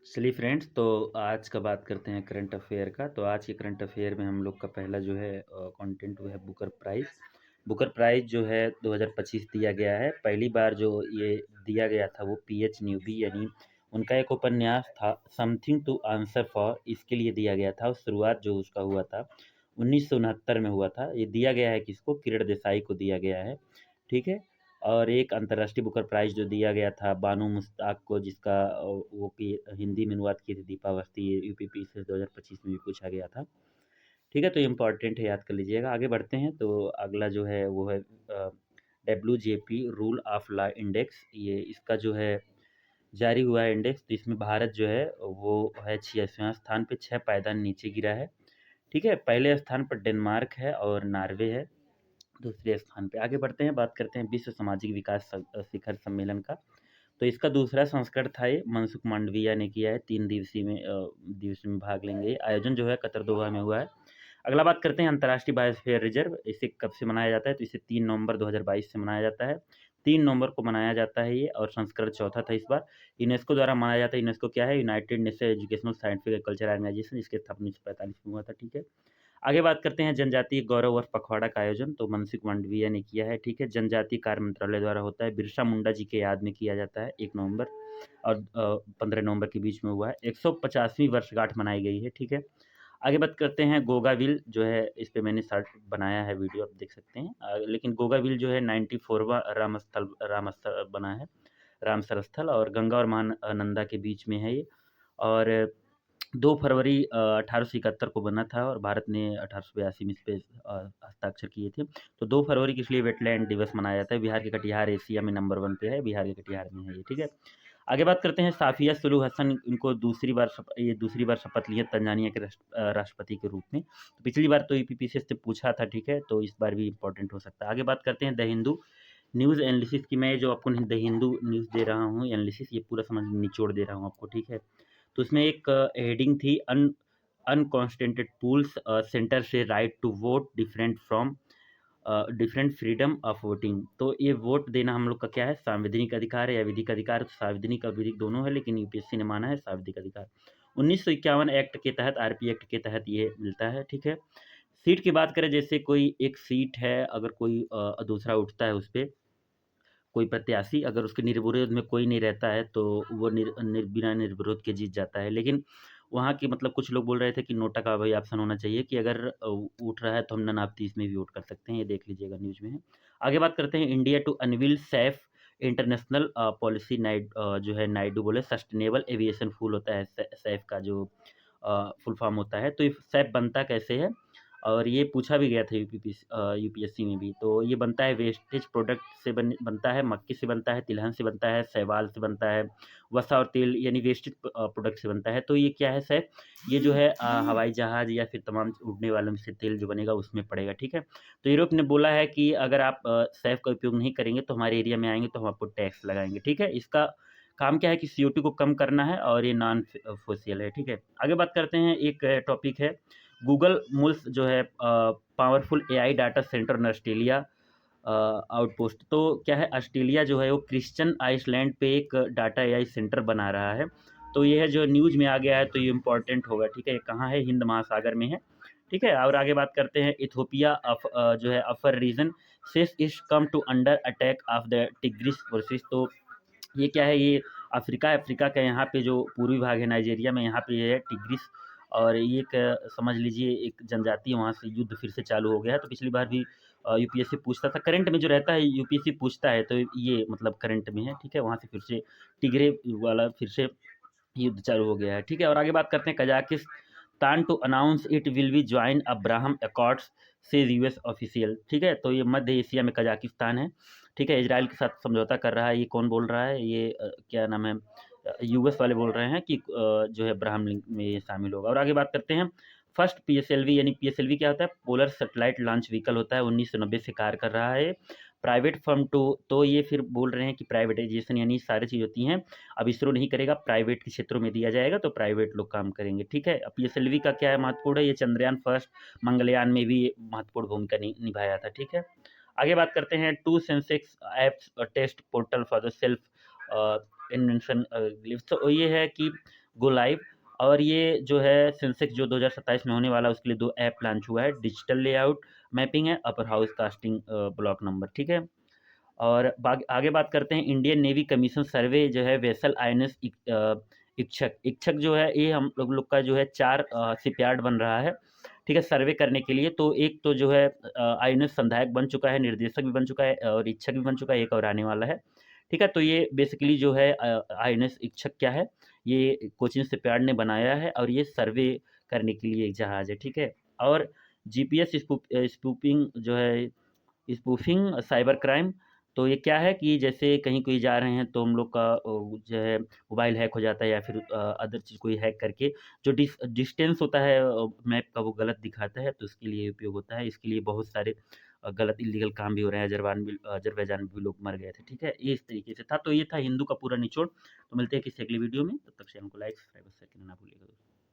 चलिए फ्रेंड्स, तो आज का बात करते हैं करंट अफेयर का। तो आज के करंट अफेयर में हम लोग का पहला जो है कंटेंट वो है बुकर प्राइज़। बुकर प्राइज़ जो है 2025 दिया गया है। पहली बार जो ये दिया गया था वो पीएच न्यूबी यानी उनका एक उपन्यास था समथिंग टू आंसर फॉर, इसके लिए दिया गया था और शुरुआत जो उसका हुआ था 1969 में हुआ था। ये दिया गया है किसको? किरण देसाई को दिया गया है, ठीक है। और एक अंतर्राष्ट्रीय बुकर प्राइज़ जो दिया गया था बानो मुश्ताक को, जिसका वो हिंदी में अनुवाद की थी दीपा अवस्थी, ये यूपीपीएससी 2025 में भी पूछा गया था, ठीक है। तो ये इम्पोर्टेंट है, याद कर लीजिएगा। आगे बढ़ते हैं तो अगला जो है वो है डब्ल्यूजेपी रूल ऑफ लॉ इंडेक्स। ये इसका जो है जारी हुआ है इंडेक्स, तो इसमें भारत जो है वो है 86वां स्थान पे, 6 पायदान नीचे गिरा है, ठीक है। पहले स्थान पर डेनमार्क है और नॉर्वे है दूसरे स्थान पे। आगे बढ़ते हैं, बात करते हैं विश्व सामाजिक विकास शिखर सम्मेलन का। तो इसका दूसरा संस्करण था ये, मनसुख मांडविया ने किया है। 3 दिवसीय में भाग लेंगे। आयोजन जो है कतर दोहा में हुआ है। अगला बात करते हैं अंतर्राष्ट्रीय बायोस्फीयर रिजर्व। इसे कब से मनाया जाता है? तो इसे 3 नवंबर 2022 से मनाया जाता है। 3 नवंबर को मनाया जाता है ये, और संस्करण चौथा था इस बार। यूनेस्को द्वारा मनाया जाता है। यूनेस्को क्या है? United Nation Educational Scientific and Cultural Organisation. इसकी स्थापना 1945 में हुआ था, ठीक है। आगे बात करते हैं जनजातीय गौरव वर्ष पखवाड़ा का आयोजन, तो मनसुख मांडविया ने किया है, ठीक है। जनजातीय कार्य मंत्रालय द्वारा होता है, बिरसा मुंडा जी के याद में किया जाता है। 1 नवंबर और 15 नवंबर के बीच में हुआ है। 150वीं वर्षगांठ मनाई गई है, ठीक है। आगे बात करते हैं गोगाविल जो है, इस पे मैंने शॉर्ट बनाया है, वीडियो आप देख सकते हैं। लेकिन गोगाविल जो है 94वां रामस्थल बना है, रामसर स्थल, और गंगा और महानंदा के बीच में है ये। और 2 फरवरी 1871 को बना था और भारत ने 1882 में इस पे हस्ताक्षर किए थे। तो 2 फरवरी को इसलिए वेटलैंड दिवस मनाया जाता है। बिहार के कटिहार एशिया में नंबर 1 पे है, बिहार के कटिहार में है ये, ठीक है। आगे बात करते हैं साफिया सुलूह हसन, इनको दूसरी बार शपथ ली है तंजानिया के राष्ट्रपति के रूप में। तो पिछली बार तो ईपीपीसी से पूछा था, ठीक है, तो इस बार भी इम्पोर्टेंट हो सकता है। आगे बात करते हैं द हिंदू न्यूज़ एनालिसिस की। मैं जो आपको द हिंदू न्यूज़ दे रहा हूँ एनालिसिस, ये पूरा समझ निचोड़ दे रहा हूँ आपको, ठीक है। तो उसमें एक हेडिंग थी अनकॉन्स्टेंटेड पूल्स सेंटर से right to vote different freedom of voting. तो ये वोट देना हम लोग का क्या है? संवैधानिक अधिकार है या विधिक अधिकार? तो संवैधानिक और विधिक दोनों है, लेकिन यूपीएससी ने माना है संवैधानिक अधिकार। 1951 एक्ट के तहत, आरपी एक्ट के तहत ये मिलता है, ठीक है। सीट की बात करें, जैसे कोई एक सीट है, अगर कोई दूसरा उठता है उस पे कोई प्रत्याशी, अगर उसके निर्विरोध में कोई नहीं रहता है तो वो बिना निर्विरोध के जीत जाता है। लेकिन वहाँ की मतलब कुछ लोग बोल रहे थे कि नोटा का भाई ऑप्शन होना चाहिए कि अगर उठ रहा है तो हम नन ऑफ तीस में भी वोट कर सकते हैं। ये देख लीजिएगा, न्यूज़ में है। आगे बात करते हैं India to unveil safe international policy. जो है नायडू बोले सस्टेनेबल एविएशन फूल होता है सैफ का जो फुल फॉर्म होता है। तो ये सैफ बनता कैसे है? और ये पूछा भी गया था यूपीएससी में भी। तो ये बनता है वेस्टेज प्रोडक्ट से बनता है, मक्की से बनता है, तिलहन से बनता है, शैवाल से बनता है, वसा और तेल यानी वेस्टेज प्रोडक्ट से बनता है। तो ये क्या है सैफ? ये जो है हवाई जहाज़ या फिर तमाम उड़ने वालों से तेल जो बनेगा उसमें पड़ेगा, ठीक है। तो यूरोप ने बोला है कि अगर आप सैफ का उपयोग नहीं करेंगे तो हमारे एरिया में आएंगे तो हम आपको टैक्स लगाएंगे, ठीक है। इसका काम क्या है कि CO2 को कम करना है, और ये नॉन फोसियल है, ठीक है। आगे बात करते हैं, एक टॉपिक है गूगल मुल्स जो है powerful AI data centre in Australia outpost. तो क्या है, ऑस्ट्रेलिया जो है वो क्रिश्चियन आइसलैंड पे एक डाटा एआई सेंटर बना रहा है। तो ये है जो न्यूज़ में आ गया है, तो ये इम्पोर्टेंट होगा, ठीक है। ये कहाँ है? हिंद महासागर में है, ठीक है। और आगे बात करते हैं इथियोपिया जो है Afar region says is come to under attack of the Tigris forces. तो ये क्या है? ये अफ्रीका का यहाँ पे जो पूर्वी भाग है नाइजीरिया में, यहाँ पे ये है टिग्रिस। और ये एक समझ लीजिए एक जनजाति है, वहाँ से युद्ध फिर से चालू हो गया है। तो पिछली बार भी यूपीएससी पूछता था, करंट में जो रहता है यूपीएससी पूछता है, तो ये मतलब करंट में है, ठीक है। वहाँ से फिर से टिग्रे वाला फिर से युद्ध चालू हो गया है, ठीक है। और आगे बात करते हैं Kazakhstan to announce it will be join Abraham Accords says US official, ठीक है। तो ये मध्य एशिया में कजाकिस्तान है, ठीक है, इजराइल के साथ समझौता कर रहा है। ये कौन बोल रहा है? ये क्या नाम है, यूएस वाले बोल रहे हैं कि जो है अब्राहम लिंक में ये शामिल होगा। और आगे बात करते हैं फर्स्ट पीएसएलवी, यानी पीएसएलवी क्या होता है? पोलर सैटेलाइट लॉन्च व्हीकल होता है, 1990 से कार्य कर रहा है। प्राइवेट फर्म तो ये फिर बोल रहे हैं कि प्राइवेटाइजेशन यानी सारी चीज़ होती हैं, अब इसरो नहीं करेगा, प्राइवेट के क्षेत्रों में दिया जाएगा, तो प्राइवेट लोग काम करेंगे, ठीक है। अब पीएसएलवी का क्या है महत्वपूर्ण है? ये चंद्रयान फर्स्ट मंगलयान में भी महत्वपूर्ण भूमिका निभाया था, ठीक है। आगे बात करते हैं to Sensex apps test portal for the self invention glyphs. तो ये है कि गो लाइव। और ये जो है सेंसेक्स जो 2027 में होने वाला है उसके लिए 2 ऐप लॉन्च हुआ है, डिजिटल लेआउट मैपिंग है, upper house casting block number, ठीक है। और आगे बात करते हैं इंडियन नेवी कमीशन सर्वे जो है वेसल आईएनएस इच्छक इच्छक जो है ये हम लोग का जो है 4 शिपयार्ड बन रहा है, ठीक है, सर्वे करने के लिए। तो एक तो जो है आईएनएस संधायक बन चुका है, निर्देशक भी बन चुका है और इच्छक भी बन चुका है, एक और आने वाला है, ठीक है। तो ये बेसिकली जो है आईएनएस इच्छक क्या है, ये कोचिन शिपयार्ड ने बनाया है और ये सर्वे करने के लिए एक जहाज है, ठीक है। और जीपीएस स्पूपिंग जो है स्पूफिंग साइबर क्राइम, तो ये क्या है कि जैसे कहीं कोई जा रहे हैं तो हम लोग का जो है मोबाइल हैक हो जाता है या फिर अदर चीज़ कोई हैक करके जो डिस्टेंस होता है मैप का वो गलत दिखाता है, तो उसके लिए उपयोग होता है। इसके लिए बहुत सारे गलत इलीगल काम भी हो रहे हैं, अजरबैजान में भी लोग मर गए थे, ठीक है। ये इस तरीके से था। तो ये था हिंदू का पूरा निचोड़। तो मिलते हैं किसी अगली वीडियो में, तब तक चैनल को लाइक सब्सक्राइब और शेयर करना ना भूलिएगा दोस्तों।